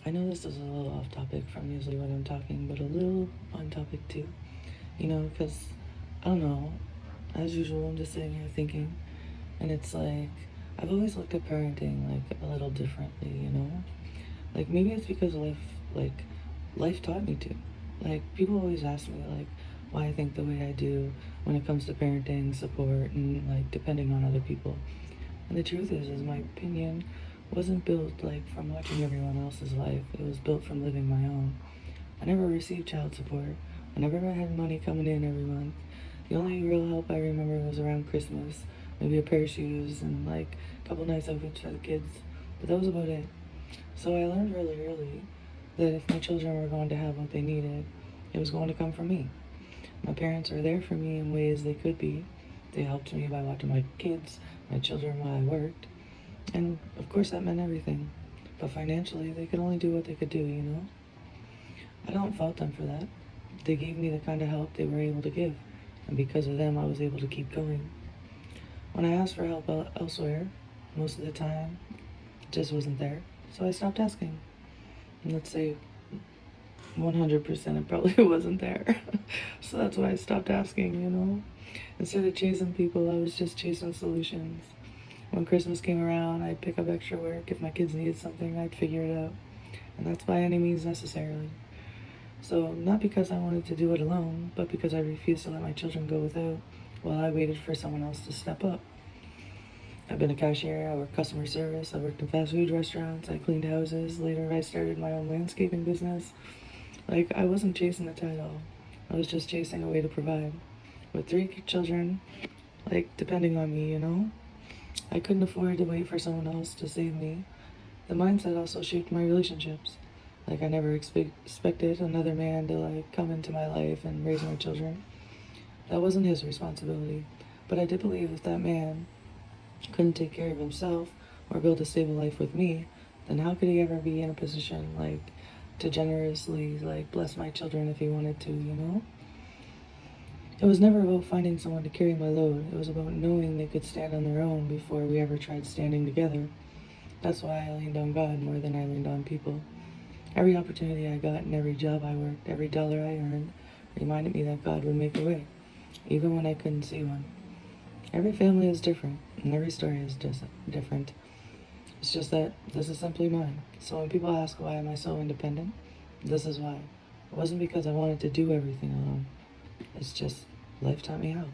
I know this is a little off topic from usually when I'm talking, but a little on topic too. Because I don't know. As usual, I'm just sitting here thinking, and it's like I've always looked at parenting like a little differently. Like maybe it's because like life taught me to. Like people always ask me like why I think the way I do when it comes to parenting, support, and like depending on other people. And the truth is my opinion wasn't built like from watching everyone else's life. It was built from living my own. I never received child support. I never had money coming in every month. The only real help I remember was around Christmas, maybe a pair of shoes and like a couple nice outfits for the kids. But that was about it. So I learned really early that if my children were going to have what they needed, it was going to come from me. My parents were there for me in ways they could be. They helped me by watching my kids, my children while I worked. And of course that meant everything. But financially, they could only do what they could do. I don't fault them for that. They gave me the kind of help they were able to give. And because of them, I was able to keep going. When I asked for help elsewhere, most of the time, it just wasn't there. So I stopped asking. And let's say 100% it probably wasn't there. So that's why I stopped asking. Instead of chasing people, I was just chasing solutions. When Christmas came around, I'd pick up extra work. If my kids needed something, I'd figure it out. And that's by any means necessarily. So, not because I wanted to do it alone, but because I refused to let my children go without while I waited for someone else to step up. I've been a cashier, I worked customer service, I worked in fast food restaurants, I cleaned houses, later I started my own landscaping business. Like, I wasn't chasing the title, I was just chasing a way to provide. With 3 children, like, depending on me. I couldn't afford to wait for someone else to save me. The mindset also shaped my relationships. Like I never expected another man to like come into my life and raise my children. That wasn't his responsibility. But I did believe if that man couldn't take care of himself or build a stable life with me, then how could he ever be in a position like to generously like bless my children if he wanted to? It was never about finding someone to carry my load. It was about knowing they could stand on their own before we ever tried standing together. That's why I leaned on God more than I leaned on people. Every opportunity I got and every job I worked, every dollar I earned, reminded me that God would make a way, even when I couldn't see one. Every family is different, and every story is just different. It's just that this is simply mine. So when people ask why am I so independent, this is why. It wasn't because I wanted to do everything alone. It's just life taught me how.